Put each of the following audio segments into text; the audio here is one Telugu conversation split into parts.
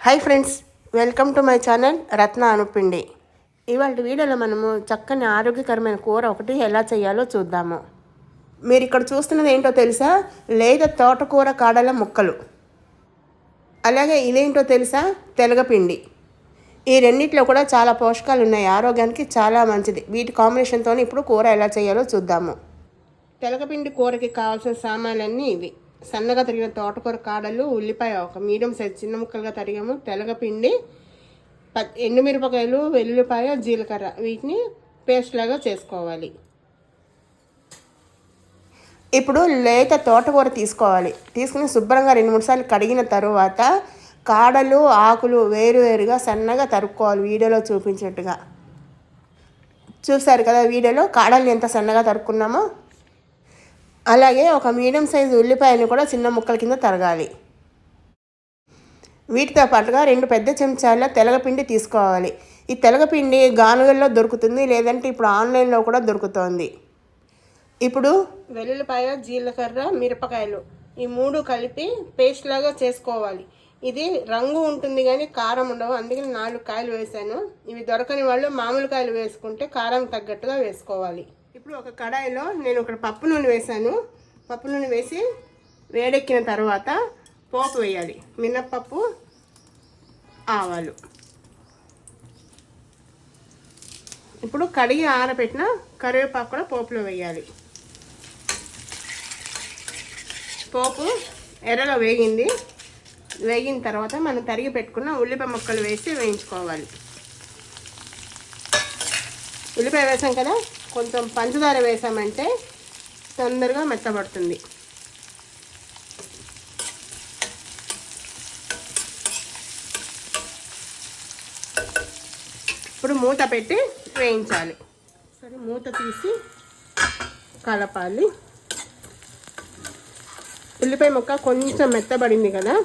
Hi friends, welcome to my channel Ratna Anupindi. ఇవాళ వీడియోలో మనము చక్కని ఆరోగ్యకరమైన కూర ఒకటి ఎలా చేయాలో చూద్దాము. మీరు ఇక్కడ చూస్తున్నది ఏంటో తెలుసా? లేత తోటకూర కాడల ముక్కలు. అలాగే ఇదేంటో తెలుసా? తెలగపిండి. ఈ రెండిట్లో కూడా చాలా పోషకాలు ఉన్నాయి, ఆరోగ్యానికి చాలా మంచిది. వీటి కాంబినేషన్తో ఇప్పుడు కూర ఎలా చేయాలో చూద్దాము. తెలగపిండి కూరకి కావాల్సిన సామాన్లన్నీ ఇవి: సన్నగా తరిగిన తోటకూర కాడలు, ఉల్లిపాయ ఒక మీడియం సైజ్ చిన్న ముక్కలుగా తరిగాము, తెలగపిండి, ఎండుమిరపకాయలు, వెల్లుల్లిపాయ, జీలకర్ర, వీటిని పేస్ట్ లాగా చేసుకోవాలి. ఇప్పుడు లేత తోటకూర తీసుకోవాలి. తీసుకుని శుభ్రంగా 2-3 సార్లు కడిగిన తరువాత కాడలు, ఆకులు వేరువేరుగా సన్నగా తరుక్కోవాలి. వీడియోలో చూపించినట్టుగా. చూసారు కదా వీడియోలో కాడల్ని ఎంత సన్నగా తరుక్కున్నామో. అలాగే ఒక మీడియం సైజు ఉల్లిపాయను కూడా చిన్న ముక్కల కింద తరగాలి. వీటితో పాటుగా 2 పెద్ద చెంచాల తెలగపిండి తీసుకోవాలి. ఈ తెలగపిండి గానుగల్లో దొరుకుతుంది, లేదంటే ఇప్పుడు ఆన్లైన్లో కూడా దొరుకుతోంది. ఇప్పుడు వెల్లుల్లిపాయ, జీలకర్ర, మిరపకాయలు ఈ 3 కలిపి పేస్ట్ లాగా చేసుకోవాలి. ఇది రంగు ఉంటుంది కానీ కారం ఉండవు, అందుకని 4 కాయలు వేసాను. ఇవి దొరకని వాళ్ళు మామూలు కాయలు వేసుకుంటే కారం తగ్గట్టుగా వేసుకోవాలి. ఇప్పుడు ఒక కడాయిలో నేను ఇక్కడ పప్పు నూనె వేసాను. పప్పు నూనె వేసి వేడెక్కిన తర్వాత పోపు వేయాలి. మినప్పప్పు, ఆవాలు. ఇప్పుడు కడిగి ఆరబెట్టిన కరివేపాకు కూడా పోపులో వేయాలి. పోపు ఎర్రగా వేగింది. వేగిన తర్వాత మనం తరిగి పెట్టుకున్న ఉల్లిపాయ ముక్కలు వేసి వేయించుకోవాలి. ఉల్లిపాయ వేసాం కదా, కొంచెం పంచదార వేసామంటే తొందరగా మెత్తబడుతుంది. ఇప్పుడు మూత పెట్టి వేయించాలి. సరే, మూత తీసి కలపాలి. ఉల్లిపాయ ముక్క కొంచెం మెత్తబడింది కదా,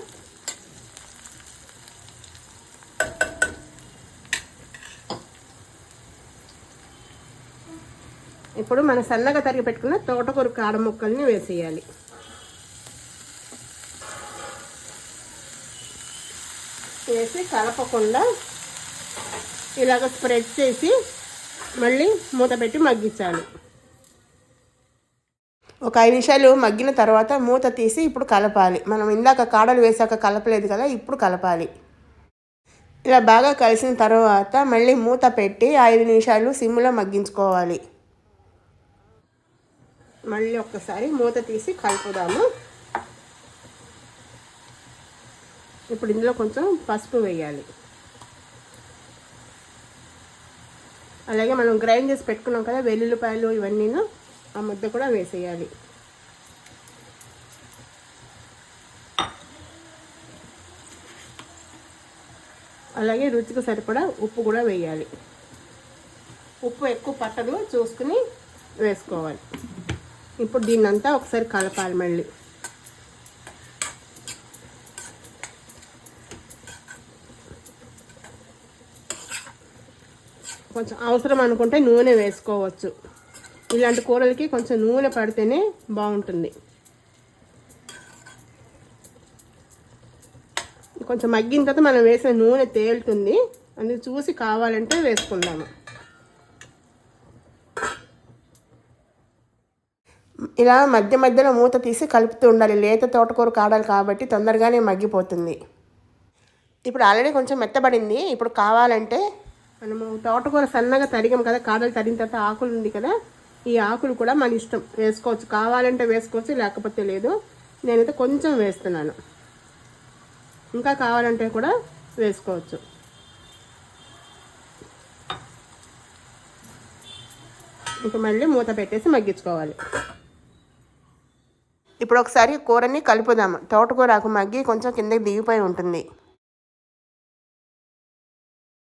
ఇప్పుడు మన సన్నగా తరిగి పెట్టుకున్న తోటకూర కాడ ముక్కల్ని వేసేయాలి. వేసి కలపకుండా ఇలాగ స్ప్రెడ్ చేసి మళ్ళీ మూత పెట్టి మగ్గించాలి. ఒక 5 నిమిషాలు మగ్గిన తర్వాత మూత తీసి ఇప్పుడు కలపాలి. మనం ఇందాక కాడలు వేసాక కలపలేదు కదా, ఇప్పుడు కలపాలి. ఇలా బాగా కలిసిన తర్వాత మళ్ళీ మూత పెట్టి 5 నిమిషాలు సిమ్లో మగ్గించుకోవాలి. మళ్ళీ ఒక్కసారి మూత తీసి కలుపుదాము. ఇప్పుడు ఇందులో కొంచెం పసుపు వేయాలి. అలాగే మనం గ్రైండ్ చేసి పెట్టుకున్నాం కదా వెల్లుల్లిపాయలు, ఇవన్నీను ఆ ముద్ద కూడా వేసేయాలి. అలాగే రుచికి సరిపడా ఉప్పు కూడా వేయాలి. ఉప్పు ఎక్కువ పట్టదు, చూసుకుని వేసుకోవాలి. ఇప్పుడు దీన్నంతా ఒకసారి కలపాలి. మళ్ళీ కొంచెం అవసరం అనుకుంటే నూనె వేసుకోవచ్చు. ఇలాంటి కూరలకి కొంచెం నూనె పడితేనే బాగుంటుంది. కొంచెం మగ్గిన తర్వాత మనం వేసిన నూనె తేలుతుంది, అందుకు చూసి కావాలంటే వేసుకుందాము. ఇలా మధ్య మధ్యలో మూత తీసి కలుపుతూ ఉండాలి. లేత తోటకూర కాడాలి కాబట్టి తొందరగానే మగ్గిపోతుంది. ఇప్పుడు ఆల్రెడీ కొంచెం మెత్తబడింది. ఇప్పుడు కావాలంటే మనము తోటకూర సన్నగా తరిగాం కదా, కాడలు తరిగిన తర్వాత ఆకులు ఉంది కదా, ఈ ఆకులు కూడా మన ఇష్టం వేసుకోవచ్చు. కావాలంటే వేసుకోవచ్చు, లేకపోతే లేదు. నేనైతే కొంచెం వేస్తున్నాను, ఇంకా కావాలంటే కూడా వేసుకోవచ్చు. ఇంకా మళ్ళీ మూత పెట్టేసి మగ్గించుకోవాలి. ఇప్పుడు ఒకసారి కూరని కలుపుదాము. తోటకూర ఆకు మగ్గి కొంచెం కిందకి దిగిపోయి ఉంటుంది.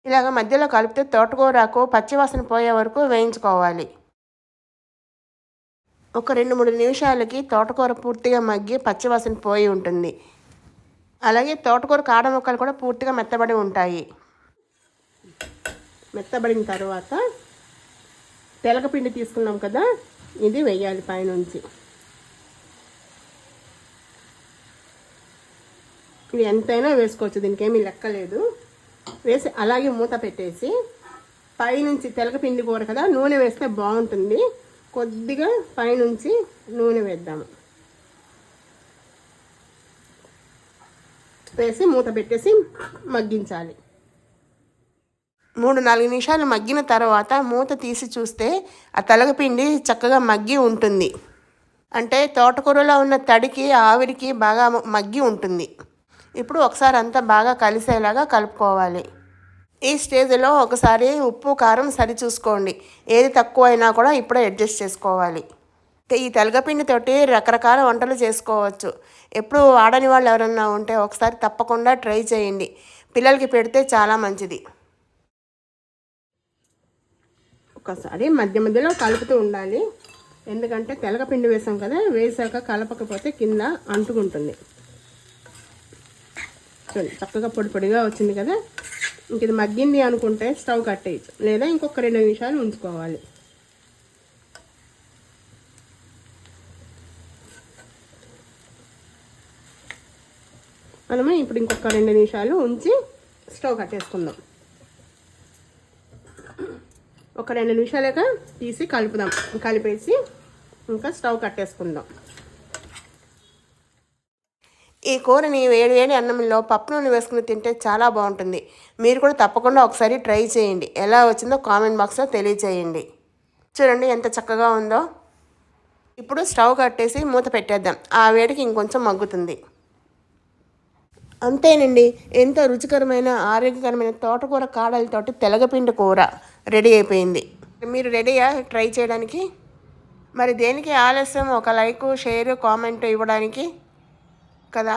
ఇలాగ మధ్యలో కలిపితే తోటకూర ఆకు పచ్చివాసన పోయే వరకు వేయించుకోవాలి. ఒక 2-3 నిమిషాలకి తోటకూర పూర్తిగా మగ్గి పచ్చివాసన పోయి ఉంటుంది. అలాగే తోటకూర కాడ ముక్కలు కూడా పూర్తిగా మెత్తబడి ఉంటాయి. మెత్తబడిన తర్వాత తెలగపిండి తీసుకున్నాం కదా, ఇది వేయాలి పైనుంచి. ఇది ఎంతైనా వేసుకోవచ్చు, దీనికి ఏమీ లెక్కలేదు. వేసి అలాగే మూత పెట్టేసి పైనుంచి తెలగపిండి కూర కదా, నూనె వేస్తే బాగుంటుంది. కొద్దిగా పైనుంచి నూనె వేద్దాము. వేసి మూత పెట్టేసి మగ్గించాలి. 3-4 నిమిషాలు మగ్గిన తర్వాత మూత తీసి చూస్తే ఆ తెలగపిండి చక్కగా మగ్గి ఉంటుంది. అంటే తోటకూరలో ఉన్న తడికి ఆవిరికి బాగా మగ్గి ఉంటుంది. ఇప్పుడు ఒకసారి అంతా బాగా కలిసేలాగా కలుపుకోవాలి. ఈ స్టేజ్లో ఒకసారి ఉప్పు కారం సరి చూసుకోండి. ఏది తక్కువ అయినా కూడా ఇప్పుడే అడ్జస్ట్ చేసుకోవాలి. ఈ తెలగపిండితోటి రకరకాల వంటలు చేసుకోవచ్చు. ఎప్పుడు వాడని వాళ్ళు ఎవరన్నా ఉంటే ఒకసారి తప్పకుండా ట్రై చేయండి. పిల్లలకి పెడితే చాలా మంచిది. ఒకసారి మధ్య మధ్యలో కలుపుతూ ఉండాలి. ఎందుకంటే తెలగపిండి వేసాం కదా, వేసాక కలపకపోతే కింద అంటుకుంటుంది. చక్కగా పొడి పొడిగా వచ్చింది కదా. ఇంక ఇది మగ్గింది అనుకుంటే స్టవ్ కట్టేయచ్చు, లేదా ఇంకొక 2 నిమిషాలు ఉంచుకోవాలి. మనము ఇప్పుడు ఇంకొక 2 నిమిషాలు ఉంచి స్టవ్ కట్టేసుకుందాం. ఒక 2 నిమిషాలుగా తీసి కలుపుదాం. కలిపేసి ఇంకా స్టవ్ కట్టేసుకుందాం. ఈ కూరని వేడి అన్నంలో పప్పు నూనె వేసుకుని తింటే చాలా బాగుంటుంది. మీరు కూడా తప్పకుండా ఒకసారి ట్రై చేయండి. ఎలా వచ్చిందో కామెంట్ బాక్స్లో తెలియచేయండి. చూడండి ఎంత చక్కగా ఉందో. ఇప్పుడు స్టవ్ కట్టేసి మూత పెట్టేద్దాం. ఆ వేడికి ఇంకొంచెం మగ్గుతుంది. అంతేనండి, ఎంతో రుచికరమైన ఆరోగ్యకరమైన తోటకూర కాడలతోటి తెలగపిండి కూర రెడీ అయిపోయింది. మీరు రెడీయా ట్రై చేయడానికి? మరి దేనికి ఆలస్యం? ఒక లైక్, షేర్, కామెంట్ ఇవ్వడానికి కదా.